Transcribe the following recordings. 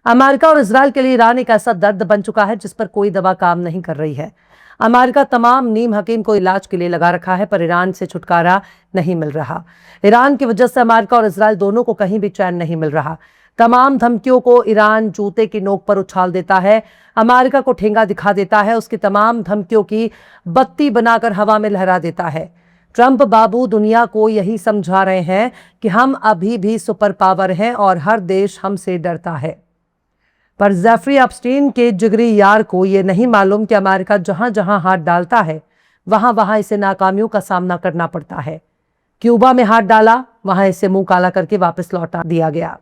America और Israel के लिए ईरान एक ऐसा दर्द बन चुका है जिस पर कोई दवा काम नहीं कर रही है। अमेरिका तमाम नीम हकीम को इलाज के लिए लगा रखा है, पर ईरान से छुटकारा नहीं मिल रहा। ईरान की वजह से अमेरिका और इजरायल दोनों को कहीं भी चैन नहीं मिल रहा। तमाम धमकियों को ईरान जूते की नोक पर उछाल देता है, अमेरिका को ठेंगा दिखा देता है, उसकी तमाम धमकियों की बत्ती बनाकर हवा में लहरा देता है। ट्रंप बाबू दुनिया को यही समझा रहे हैं कि हम अभी भी सुपर पावर हैं और हर देश हमसे डरता है। पर जेफरी एप्स्टीन के जिगरी यार को यह नहीं मालूम कि अमेरिका जहां जहां हाथ डालता है वहां वहां इसे नाकामियों का सामना करना पड़ता है। क्यूबा में हाथ डाला, वहां इसे मुंह काला करके वापस लौटा दिया गया।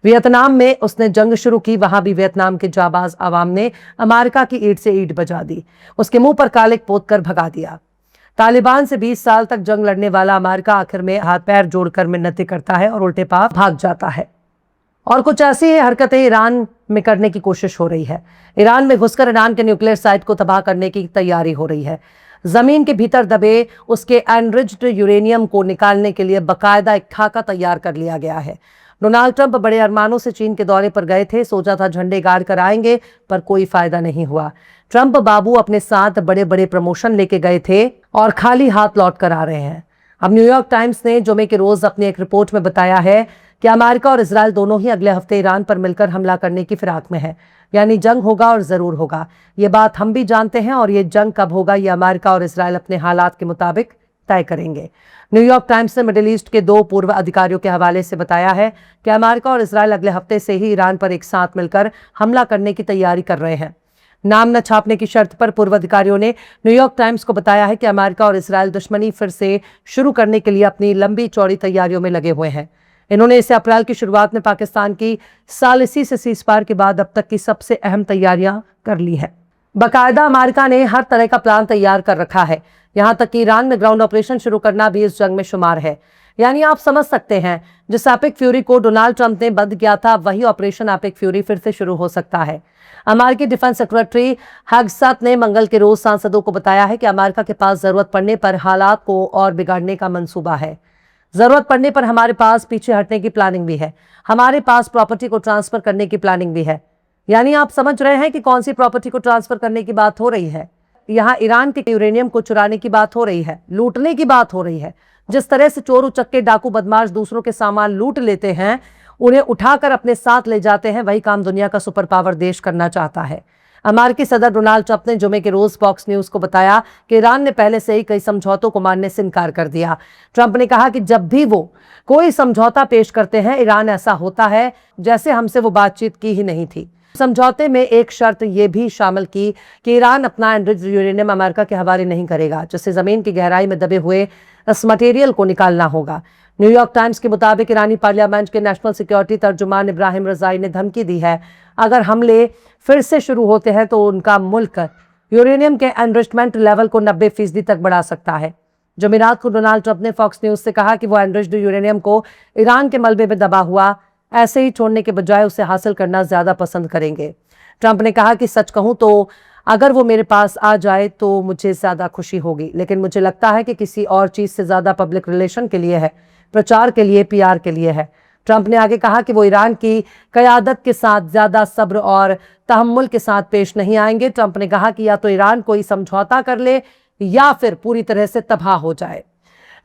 वियतनाम में उसने जंग शुरू की, वहां भी वियतनाम के जाबाज आवाम ने अमेरिका की ईंट से ईंट बजा दी, उसके मुंह पर कालिक पोत कर भगा दिया। तालिबान से 20 साल तक जंग लड़ने वाला अमेरिका आखिर में हाथ पैर जोड़कर मिन्नतें करता है और उल्टे पांव भाग जाता है। और कुछ ऐसी हरकतें ईरान में करने की कोशिश हो रही है। ईरान में घुसकर ईरान के न्यूक्लियर साइट को तबाह करने की तैयारी हो रही है। जमीन के भीतर दबे उसके एनरिच्ड यूरेनियम को निकालने के लिए बाकायदा एक खाका तैयार कर लिया गया है। डोनाल्ड ट्रंप बड़े अरमानों से चीन के दौरे पर गए थे, सोचा था झंडे गाड़ कर आएंगे, पर कोई फायदा नहीं हुआ। ट्रंप बाबू अपने साथ बड़े बड़े प्रमोशन लेके गए थे और खाली हाथ लौट कर आ रहे हैं। अब न्यूयॉर्क टाइम्स ने जुमे के रोज अपनी एक रिपोर्ट में बताया है कि अमेरिका और इजरायल दोनों ही अगले हफ्ते ईरान पर मिलकर हमला करने की फिराक में है। यानी जंग होगा और जरूर होगा। ये बात हम भी जानते हैं, और ये जंग कब होगा ये अमेरिका और इजरायल अपने हालात के मुताबिक तय करेंगे। न्यूयॉर्क टाइम्स ने मिडिल ईस्ट के 2 पूर्व अधिकारियों के हवाले से बताया है कि अमेरिका और इजरायल अगले हफ्ते से ही ईरान पर एक साथ मिलकर हमला करने की तैयारी कर रहे हैं। नाम न छापने की शर्त पर पूर्व अधिकारियों ने न्यूयॉर्क टाइम्स को बताया है कि अमेरिका और इजरायल दुश्मनी फिर से शुरू करने के लिए अपनी लंबी चौड़ी तैयारियों में लगे हुए हैं। इन्होंने इसे अप्रैल की शुरुआत में पाकिस्तान की सालिसी से सीज़फायर के बाद अब तक की सबसे अहम तैयारियां कर ली है। बाकायदा अमेरिका ने हर तरह का प्लान तैयार कर रखा है, यहां तक कि ईरान में ग्राउंड ऑपरेशन शुरू करना भी इस जंग में शुमार है। यानी आप समझ सकते हैं, जिस एपिक फ्यूरी को डोनाल्ड ट्रंप ने बंद किया था, वही ऑपरेशन एपिक फ्यूरी फिर से शुरू हो सकता है। अमेरिकी डिफेंस सेक्रेटरी हैग्सथ ने मंगल के रोज सांसदों को बताया है कि अमेरिका के पास जरूरत पड़ने पर हालात को और बिगाड़ने का मंसूबा है। जरूरत पड़ने पर हमारे पास पीछे हटने की प्लानिंग भी है, हमारे पास प्रॉपर्टी को ट्रांसफर करने की प्लानिंग भी है। यानी आप समझ रहे हैं कि कौन सी प्रॉपर्टी को ट्रांसफर करने की बात हो रही है। यहाँ ईरान के यूरेनियम को चुराने की बात हो रही है, लूटने की बात हो रही है। जिस तरह से चोर उचक्के डाकू बदमाश दूसरों के सामान लूट लेते हैं, उन्हें उठाकर अपने साथ ले जाते हैं, वही काम दुनिया का सुपर पावर देश करना चाहता है। अमेरिकी सदर डोनाल्ड ट्रंप ने जुमे के रोज फॉक्स न्यूज को बताया कि ईरान ने पहले से ही कई समझौतों को मानने से इनकार कर दिया। ट्रंप ने कहा कि जब भी वो कोई समझौता पेश करते हैं, ईरान ऐसा होता है जैसे हमसे वो बातचीत की ही नहीं थी। समझौते में एक शर्त यह भी शामिल की कि ईरान अपना एनरिच्ड यूरेनियम अमेरिका के हवाले नहीं करेगा, जिससे जमीन की गहराई में दबे हुए इस मटेरियल को निकालना होगा। न्यूयॉर्क टाइम्स के मुताबिक ईरानी पार्लियामेंट के नेशनल सिक्योरिटी तर्जुमान इब्राहिम रजाई ने धमकी दी है, अगर हमले फिर से शुरू होते हैं तो उनका मुल्क यूरेनियम के एनरिचमेंट लेवल को 90% तक बढ़ा सकता है। जुमेरात को डोनाल्ड ट्रंप ने फॉक्स न्यूज से कहा कि वो एनरिच्ड यूरेनियम को ईरान के मलबे में दबा हुआ ऐसे ही छोड़ने के बजाय उसे हासिल करना ज्यादा पसंद करेंगे। ट्रंप ने कहा कि सच कहूं तो अगर वो मेरे पास आ जाए तो मुझे ज्यादा खुशी होगी, लेकिन मुझे लगता है कि किसी और चीज से ज्यादा पब्लिक रिलेशन के लिए है, प्रचार के लिए, पीआर के लिए है। ट्रंप ने आगे कहा कि वो ईरान की क़यादत के साथ ज्यादा सब्र और तहम्मुल के साथ पेश नहीं आएंगे। ट्रंप ने कहा कि या तो ईरान कोई समझौता कर ले या फिर पूरी तरह से तबाह हो जाए।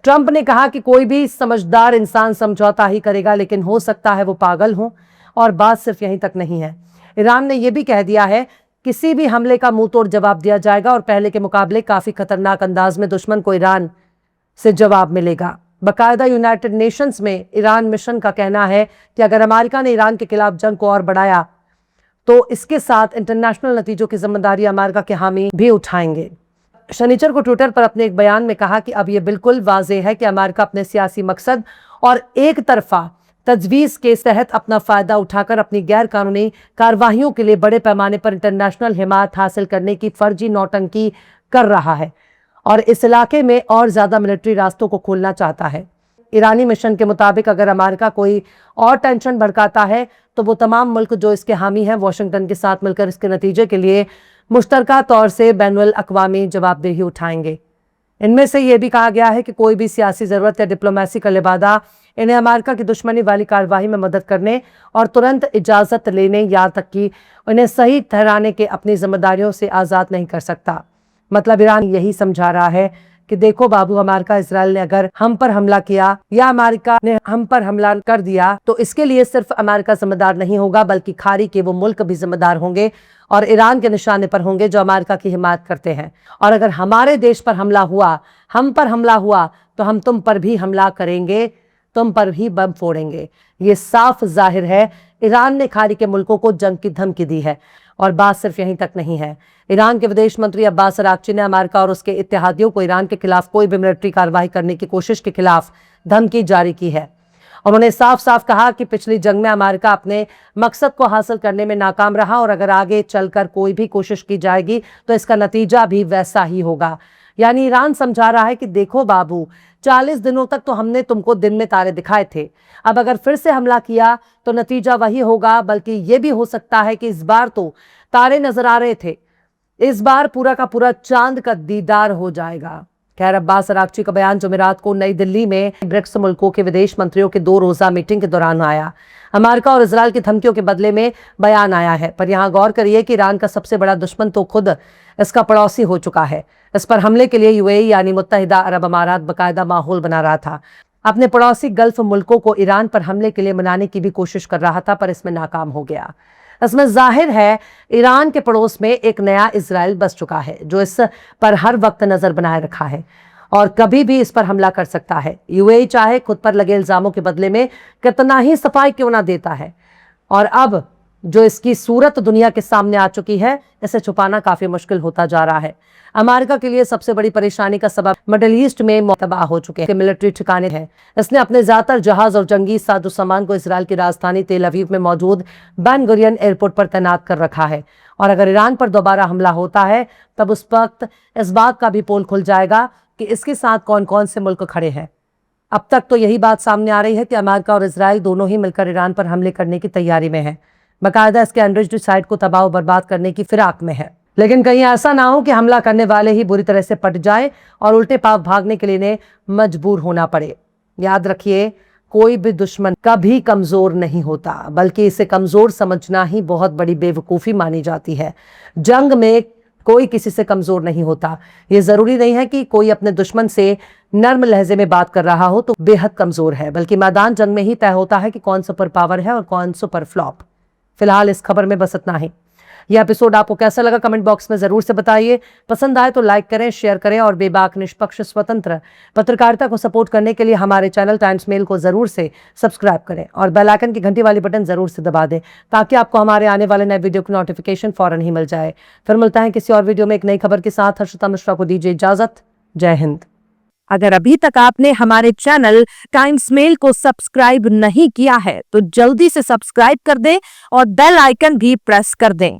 ट्रंप ने कहा कि कोई भी समझदार इंसान समझौता ही करेगा, लेकिन हो सकता है वो पागल हो। और बात सिर्फ यहीं तक नहीं है, ईरान ने यह भी कह दिया है किसी भी हमले का मुंह तोड़ जवाब दिया जाएगा और पहले के मुकाबले काफी खतरनाक अंदाज में दुश्मन को ईरान से जवाब मिलेगा। बाकायदा यूनाइटेड नेशंस में ईरान मिशन का कहना है कि अगर अमेरिका ने ईरान के खिलाफ जंग को और बढ़ाया तो इसके साथ इंटरनेशनल नतीजों की जिम्मेदारी अमेरिका के हामी भी उठाएंगे। शनिचर को ट्विटर पर अपने एक बयान में कहा कि अब यह बिल्कुल वाज़ेह है कि अमेरिका अपने सियासी मकसद और एक तरफा तजवीज़ के तहत अपना फ़ायदा उठाकर अपनी गैर कानूनी कार्रवाइयों के लिए बड़े पैमाने पर इंटरनेशनल हिमायत हासिल करने की फर्जी नौटंकी कर रहा है और इस इलाके में और ज़्यादा मिलिट्री रास्तों को खोलना चाहता है। ईरानी मिशन के मुताबिक अगर अमेरिका कोई और टेंशन भड़काता है तो वो तमाम मुल्क जो इसके हामी हैं वाशिंगटन के साथ मिलकर इसके नतीजे के लिए मुश्तरका तौर से बैनुल अक़वामी जवाबदेही उठाएंगे। इनमें से यह भी कहा गया है कि कोई भी सियासी जरूरत या डिप्लोमेसी का लिबादा इन्हें अमेरिका की दुश्मनी वाली कार्रवाई में मदद करने और तुरंत इजाजत लेने या तक कि उन्हें सही ठहराने के अपनी जिम्मेदारियों से आजाद नहीं कर सकता। मतलब ईरान यही समझा रहा है कि देखो बाबू, अमेरिका इसराइल ने अगर हम पर हमला किया या अमेरिका ने हम पर हमला कर दिया तो इसके लिए सिर्फ अमेरिका जिम्मेदार नहीं होगा, बल्कि खाड़ी के वो मुल्क भी जिम्मेदार होंगे और ईरान के निशाने पर होंगे जो अमेरिका की हिमायत करते हैं। और अगर हमारे देश पर हमला हुआ, हम पर हमला हुआ, तो हम तुम पर भी हमला करेंगे, तुम पर भी बम फोड़ेंगे। ये साफ जाहिर है ईरान ने खाड़ी के मुल्कों को जंग की धमकी दी है। और बात सिर्फ यहीं तक नहीं है। ईरान के विदेश मंत्री अब्बास अरागची ने अमेरिका और उसके इत्तेहादियों को ईरान के खिलाफ कोई भी मिलिट्री कार्रवाई करने की कोशिश के खिलाफ धमकी जारी की है। उन्होंने साफ साफ कहा कि पिछली जंग में अमेरिका अपने मकसद को हासिल करने में नाकाम रहा और अगर आगे चलकर कोई भी कोशिश की जाएगी तो इसका नतीजा भी वैसा ही होगा। यानी ईरान समझा रहा है कि देखो बाबू, 40 दिनों तक तो हमने तुमको दिन में तारे दिखाए थे, अब अगर फिर से हमला किया तो नतीजा वही होगा, बल्कि यह भी हो सकता है कि इस बार तो तारे नजर आ रहे थे, इस बार पूरा का पूरा चांद का दीदार हो जाएगा। खैर, अब्बास अरागची का बयान जुमेरात को नई दिल्ली में ब्रिक्स मुल्कों के विदेश मंत्रियों के 2 रोजा मीटिंग के दौरान आया। अमेरिका और इजराइल की धमकियों के बदले में बयान आया है। पर यहां गौर करिए कि ईरान का सबसे बड़ा दुश्मन तो खुद इसका पड़ोसी हो चुका है। इस पर हमले के लिए यूएई यानी मुत्तहिदा अरब अमारात बाकायदा माहौल बना रहा था। अपने पड़ोसी गल्फ मुल्कों को ईरान पर हमले के लिए मनाने की भी कोशिश कर रहा था, पर इसमें नाकाम हो गया। इसमें जाहिर है ईरान के पड़ोस में एक नया इजराइल बस चुका है जो इस पर हर वक्त नजर बनाए रखा है और कभी भी इस पर हमला कर सकता है। यूएई चाहे खुद पर लगे इल्जामों के बदले में कितना ही सफाई क्यों ना देता है, और अब जो इसकी सूरत दुनिया के सामने आ चुकी है, इसे छुपाना काफी मुश्किल होता जा रहा है। अमेरिका के लिए सबसे बड़ी परेशानी का सबब मिडिल ईस्ट में तबाह हो चुके हैं मिलिट्री ठिकाने हैं। इसने अपने ज्यादातर जहाज और जंगी साजो सामान को इसराइल की राजधानी तेल अवीव में मौजूद बेन गुरियन एयरपोर्ट पर तैनात कर रखा है। और अगर ईरान पर दोबारा हमला होता है तब उस वक्त इस बात का भी पोल खुल जाएगा कि इसके साथ कौन कौन से मुल्क खड़े हैं। अब तक तो यही बात सामने आ रही है कि अमेरिका और इजराइल दोनों ही मिलकर ईरान पर हमले करने की तैयारी में है, बाकायदा इसके अनरिच्ड साइड को तबाह और बर्बाद करने की फिराक में है। लेकिन कहीं ऐसा ना हो कि हमला करने वाले ही बुरी तरह से पट जाए और उल्टे पाव भागने के लिए इन्हें मजबूर होना पड़े। याद रखिए, कोई भी दुश्मन कभी कमजोर नहीं होता, बल्कि इसे कमजोर समझना ही बहुत बड़ी बेवकूफी मानी जाती है। जंग में कोई किसी से कमजोर नहीं होता। ये जरूरी नहीं है कि कोई अपने दुश्मन से नर्म लहजे में बात कर रहा हो तो बेहद कमजोर है, बल्कि मैदान जंग में ही तय होता है कि कौन सुपर पावर है और कौन सुपर फ्लॉप। फिलहाल इस खबर में बस इतना ही। यह एपिसोड आपको कैसा लगा कमेंट बॉक्स में जरूर से बताइए। पसंद आए तो लाइक करें, शेयर करें और बेबाक निष्पक्ष स्वतंत्र पत्रकारिता को सपोर्ट करने के लिए हमारे चैनल टाइम्स मेल को जरूर से सब्सक्राइब करें और बेल आइकन की घंटी वाली बटन जरूर से दबा दें ताकि आपको हमारे आने वाले नए वीडियो की नोटिफिकेशन फौरन ही मिल जाए। फिर मिलता है किसी और वीडियो में एक नई खबर के साथ। हर्षिता मिश्रा को दीजिए इजाजत। जय हिंद। अगर अभी तक आपने हमारे चैनल टाइम्स मेल को सब्सक्राइब नहीं किया है तो जल्दी से सब्सक्राइब कर दें और बेल आइकन भी प्रेस कर दें।